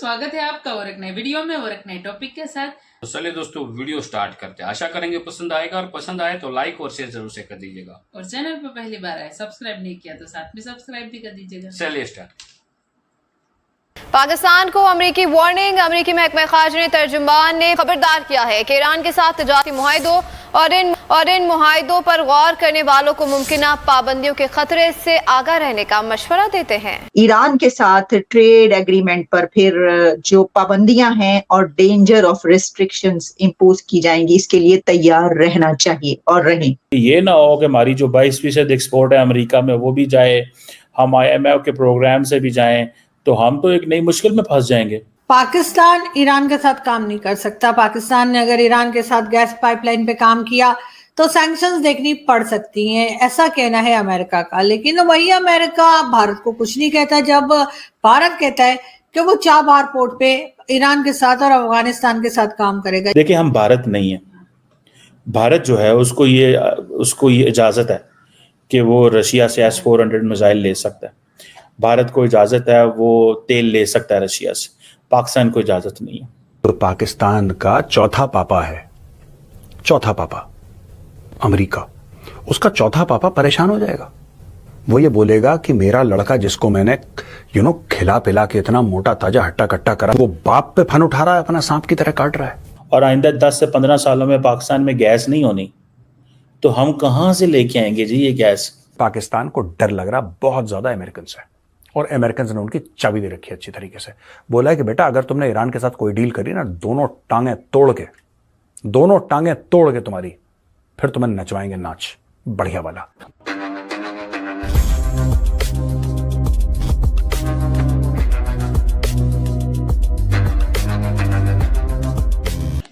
स्वागत है आपका और एक नए वीडियो में और एक नए टॉपिक के साथ। तो चलिए दोस्तों वीडियो स्टार्ट करते हैं। आशा करेंगे पसंद आएगा और पसंद आए तो लाइक और शेयर जरूर से कर दीजिएगा। और चैनल पर पहली बार आए सब्सक्राइब नहीं किया तो साथ में सब्सक्राइब भी कर दीजिएगा। चलिए स्टार्ट। पाकिस्तान को अमरीकी वार्निंग। अमरीकी महकमा खारजा तर्जुमान ने खबरदार किया है कि ईरान के साथ तजारती मुआहिदों और इन मुआहिदों पर गौर करने वालों को मुमकिन पाबंदियों के खतरे से आगाह रहने का मशवरा देते हैं। ईरान के साथ ट्रेड एग्रीमेंट पर फिर जो पाबंदियां हैं और डेंजर ऑफ रिस्ट्रिक्शंस इम्पोज की जाएंगी, इसके लिए तैयार रहना चाहिए और रहें। ये ना हो कि हमारी जो 22% एक्सपोर्ट है अमेरिका में वो भी जाए, हम IMF के प्रोग्राम से भी जाएं, तो हम तो एक नई मुश्किल में फंस जाएंगे। पाकिस्तान ईरान के साथ काम नहीं कर सकता। पाकिस्तान ने अगर ईरान के साथ गैस पाइपलाइन पे काम किया तो सैंक्शंस देखनी पड़ सकती हैं, ऐसा कहना है अमेरिका का। लेकिन वही अमेरिका भारत को कुछ नहीं कहता जब भारत कहता है कि वो चाबहार पोर्ट पे ईरान के साथ और अफगानिस्तान के साथ काम करेगा। देखिए, हम भारत नहीं है। भारत जो है उसको ये इजाजत है कि वो रशिया से S-400 मिसाइल ले सकता है। भारत को इजाजत है वो तेल ले सकता है रशिया से। पाकिस्तान को इजाजत नहीं है। तो पाकिस्तान का चौथा पापा है, चौथा पापा अमेरिका। उसका चौथा पापा परेशान हो जाएगा। वो ये बोलेगा कि मेरा लड़का जिसको मैंने खिला पिला के इतना मोटा ताजा हट्टा कट्टा करा, वो बाप पे फन उठा रहा है, अपना सांप की तरह काट रहा है। और आइंदा 10 से 15 सालों में पाकिस्तान में गैस नहीं होनी तो हम कहां से लेके आएंगे जी ये गैस। पाकिस्तान को डर लग रहा बहुत ज्यादा अमेरिकन से, और अमेरिकन ने उनकी चाबी दे रखी है अच्छी तरीके से। बोला है कि बेटा अगर तुमने ईरान के साथ कोई डील करी ना, दोनों टांगे तोड़ के तुम्हारी, फिर तुम्हें नचवाएंगे नाच बढ़िया वाला।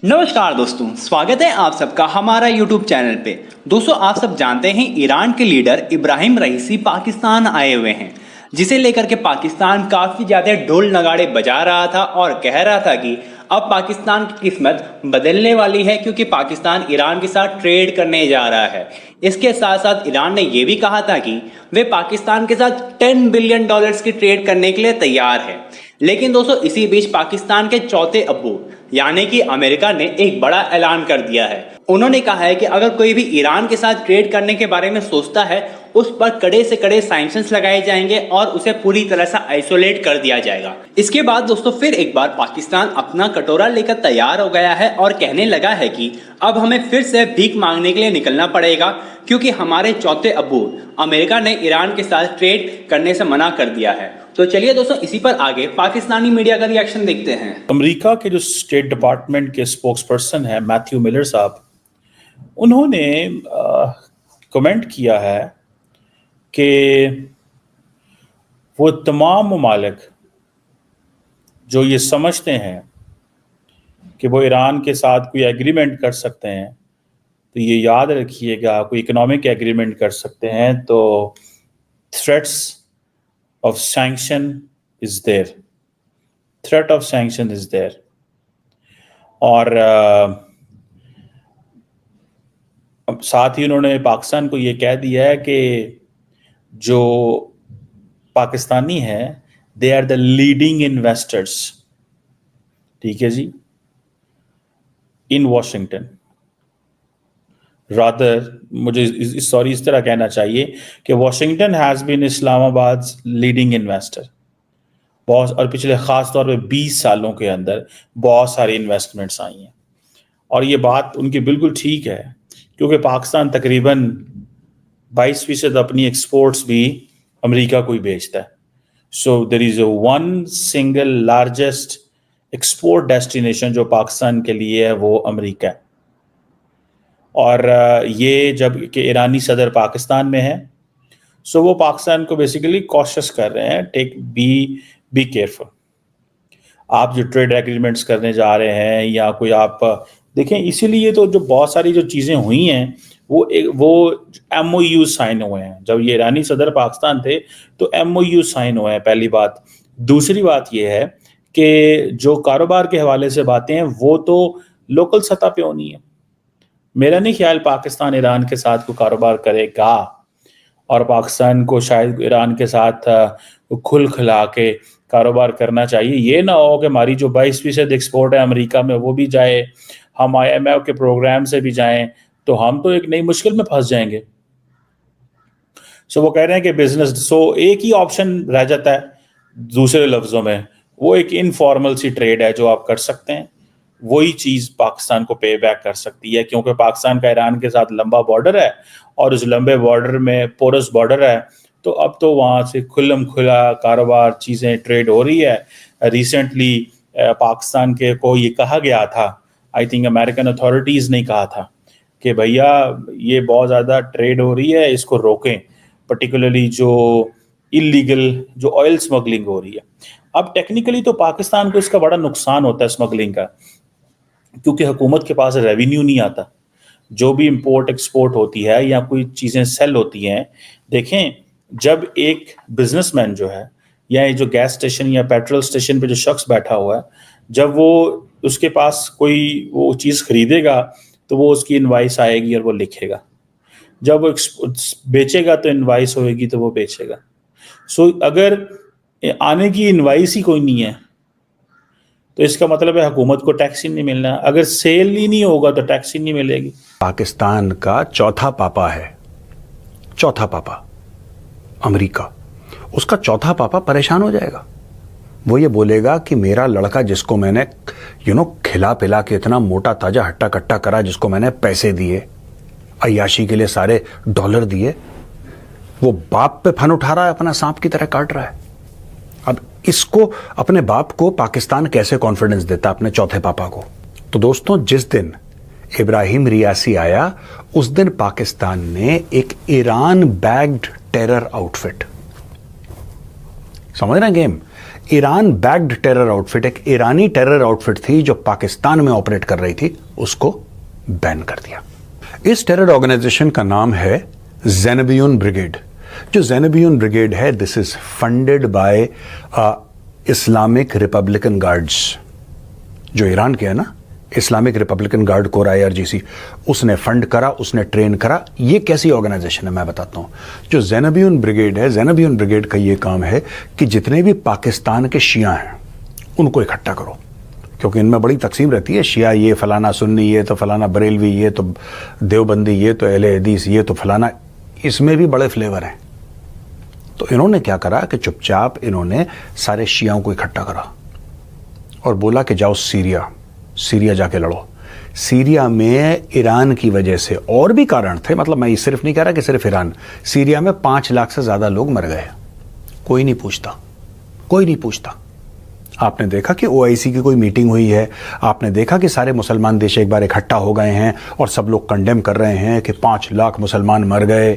नमस्कार दोस्तों, स्वागत है आप सबका हमारा YouTube चैनल पे। दोस्तों, आप सब जानते हैं ईरान के लीडर इब्राहिम रईसी पाकिस्तान आए हुए हैं, जिसे लेकर के पाकिस्तान काफ़ी ज़्यादा ढोल नगाड़े बजा रहा था और कह रहा था कि अब पाकिस्तान की किस्मत बदलने वाली है, क्योंकि पाकिस्तान ईरान के साथ ट्रेड करने जा रहा है। इसके साथ साथ ईरान ने यह भी कहा था कि वे पाकिस्तान के साथ $10 बिलियन की ट्रेड करने के लिए तैयार है। लेकिन दोस्तों, इसी बीच पाकिस्तान के चौथे अब्बू यानी कि अमेरिका ने एक बड़ा ऐलान कर दिया है। उन्होंने कहा है कि अगर कोई भी ईरान के साथ ट्रेड करने के बारे में सोचता है, उस पर कड़े से कड़े सैंक्शंस लगाए जाएंगे और उसे पूरी तरह से आइसोलेट कर दिया जाएगा। इसके बाद दोस्तों फिर एक बार पाकिस्तान अपना कटोरा लेकर तैयार हो गया है और कहने लगा है कि अब हमें फिर से भीख मांगने के लिए निकलना पड़ेगा, क्योंकि हमारे चौथे अब्बू अमेरिका ने ईरान के साथ ट्रेड करने से मना कर दिया है। तो चलिए दोस्तों, इसी पर आगे पाकिस्तानी मीडिया का रिएक्शन देखते हैं। अमेरिका के जो स्टेट डिपार्टमेंट के स्पोक्सपर्सन है मैथ्यू मिलर साहब, उन्होंने कमेंट किया है कि वो तमाम ममालिक जो ये समझते हैं कि वो ईरान के साथ कोई एग्रीमेंट कर सकते हैं, तो ये याद रखिएगा, कोई इकोनॉमिक एग्रीमेंट कर सकते हैं तो threats of sanction is there, threat of sanction is there। और साथ ही उन्होंने पाकिस्तान को ये कह दिया है कि जो पाकिस्तानी हैं they are the leading investors, ठीक है जी, इन वॉशिंगटन। रादर मुझे इस तरह कहना चाहिए कि Washington has been Islamabad leading investor बहुत, और पिछले ख़ास तौर पे 20 सालों के अंदर बहुत सारी इन्वेस्टमेंट्स आई हैं। और ये बात उनकी बिल्कुल ठीक है, क्योंकि पाकिस्तान तकरीबन 22% अपनी एक्सपोर्ट्स भी अमेरिका को ही बेचता है। So there is one single largest export destination जो पाकिस्तान के लिए है वो अमेरिका है। और ये जब कि ईरानी सदर पाकिस्तान में है, सो वो पाकिस्तान को बेसिकली कॉशियस कर रहे हैं, टेक बी केयरफुल। आप जो ट्रेड एग्रीमेंट्स करने जा रहे हैं या कोई आप देखें, इसीलिए तो जो बहुत सारी जो चीज़ें हुई हैं वो MOU साइन हुए हैं। जब ये ईरानी सदर पाकिस्तान थे तो MOU साइन हुए हैं, पहली बात। दूसरी बात ये है कि जो कारोबार के हवाले से बातें हैं वो तो लोकल सतह पे होनी है। मेरा नहीं ख्याल पाकिस्तान ईरान के साथ कोई कारोबार करेगा, और पाकिस्तान को शायद ईरान के साथ खुल खिला के कारोबार करना चाहिए। ये ना हो कि हमारी जो 22% एक्सपोर्ट है अमेरिका में वो भी जाए, हम IMF के प्रोग्राम से भी जाएं, तो हम तो एक नई मुश्किल में फंस जाएंगे। सो वो कह रहे हैं कि बिजनेस, सो एक ही ऑप्शन रह जाता है, दूसरे लफ्जों में वो एक इनफॉर्मल सी ट्रेड है जो आप कर सकते हैं। वही चीज पाकिस्तान को पे बैक कर सकती है, क्योंकि पाकिस्तान का ईरान के साथ लंबा बॉर्डर है और उस लंबे बॉर्डर में पोरस बॉर्डर है, तो अब तो वहाँ से खुल्लम खुला कारोबार चीज़ें ट्रेड हो रही है। रिसेंटली पाकिस्तान के को ये कहा गया था, आई थिंक अमेरिकन अथॉरिटीज़ ने कहा था कि भैया ये बहुत ज़्यादा ट्रेड हो रही है, इसको रोकें, पर्टिकुलरली जो इलीगल जो ऑयल स्मगलिंग हो रही है। अब टेक्निकली तो पाकिस्तान को इसका बड़ा नुकसान होता है स्मगलिंग का, क्योंकि हुकूमत के पास रेवेन्यू नहीं आता। जो भी इंपोर्ट एक्सपोर्ट होती है या कोई चीज़ें सेल होती हैं, देखें जब एक बिजनेसमैन जो है या ये जो गैस स्टेशन या पेट्रोल स्टेशन पे जो शख्स बैठा हुआ है, जब वो उसके पास कोई वो चीज़ खरीदेगा तो वो उसकी इनवाइस आएगी और वो लिखेगा, जब वो बेचेगा तो इनवाइस होएगी तो वो बेचेगा। सो अगर आने की इनवाइस ही कोई नहीं है तो इसका मतलब है हुकूमत को टैक्स ही नहीं मिलना। अगर सेल ही नहीं होगा तो टैक्स ही नहीं मिलेगी। पाकिस्तान का चौथा पापा है, चौथा पापा अमेरिका, उसका चौथा पापा परेशान हो जाएगा। वो ये बोलेगा कि मेरा लड़का जिसको मैंने खिला पिला के इतना मोटा ताजा हट्टा कट्टा करा, जिसको मैंने पैसे दिए, अय्याशी के लिए सारे डॉलर दिए, वो बाप पे फन उठा रहा है, अपना सांप की तरह काट रहा है। अब इसको, अपने बाप को पाकिस्तान कैसे कॉन्फिडेंस देता अपने चौथे पापा को? तो दोस्तों, जिस दिन इब्राहिम रियासी आया उस दिन पाकिस्तान ने एक ईरान बैग्ड टेरर आउटफिट, समझ रहे हैं game, Iran bagged terror outfit, एक ईरानी टेरर आउटफिट थी जो पाकिस्तान में ऑपरेट कर रही थी, उसको बैन कर दिया। इस टेरर ऑर्गेनाइजेशन का नाम है ज़ैनबियून ब्रिगेड। जो ज़ैनबियून ब्रिगेड है, this is funded by Islamic Republican guards, जो ईरान के है ना, Islamic Republican guard core IRGC, उसने फंड करा, उसने ट्रेन करा। ये कैसी ऑर्गेनाइजेशन है मैं बताता हूं। जो ज़ैनबियून ब्रिगेड है, ज़ैनबियून ब्रिगेड का ये काम है कि जितने भी पाकिस्तान के शिया हैं उनको इकट्ठा करो, क्योंकि इनमें बड़ी तकसीम रहती है, शिया ये फलाना, सुन्नी ये तो फलाना, बरेलवी ये तो देवबंदी ये तो अहले हदीस ये तो फलाना, इसमें भी बड़े फ्लेवर हैं। तो इन्होंने क्या करा कि चुपचाप इन्होंने सारे शियाओं को इकट्ठा करा और बोला कि जाओ सीरिया जाके लड़ो। सीरिया में ईरान की वजह से और भी कारण थे, मतलब मैं ये सिर्फ नहीं कह रहा कि सिर्फ ईरान, सीरिया में 5 लाख से ज्यादा लोग मर गए, कोई नहीं पूछता, कोई नहीं पूछता। आपने देखा कि OIC की कोई मीटिंग हुई है, आपने देखा कि सारे मुसलमान देश एक बार इकट्ठा हो गए हैं और सब लोग कंडेम कर रहे हैं कि 5 लाख मुसलमान मर गए,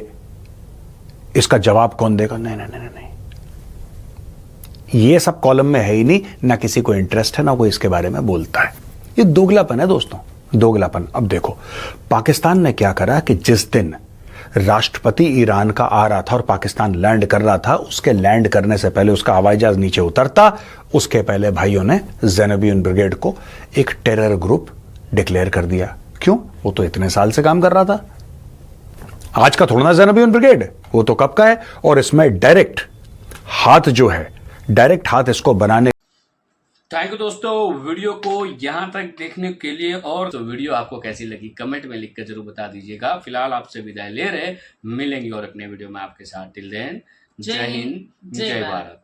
इसका जवाब कौन देगा? नहीं नहीं नहीं नहीं, ये सब कॉलम में है ही नहीं, ना किसी को इंटरेस्ट है, ना कोई इसके बारे में बोलता है। ये दोगलापन है दोस्तों, दोगलापन। अब देखो पाकिस्तान ने क्या करा कि जिस दिन राष्ट्रपति ईरान का आ रहा था और पाकिस्तान लैंड कर रहा था, उसके लैंड करने से पहले, उसका हवाई जहाज नीचे उतरता, उसके पहले भाइयों ने ज़ैनबियून ब्रिगेड को एक टेरर ग्रुप डिक्लेयर कर दिया। क्यों? वो तो इतने साल से काम कर रहा था, आज का थोड़ा ना ज़ैनबियून ब्रिगेड, वो तो कब का है। और इसमें डायरेक्ट हाथ जो है, डायरेक्ट हाथ इसको बनाने। थैंक यू दोस्तों, वीडियो को यहाँ तक देखने के लिए। और तो वीडियो आपको कैसी लगी कमेंट में लिख कर जरूर बता दीजिएगा। फिलहाल आपसे विदाई ले रहे, मिलेंगे और अपने वीडियो में आपके साथ। टिल देन, जय हिंद, जय भारत।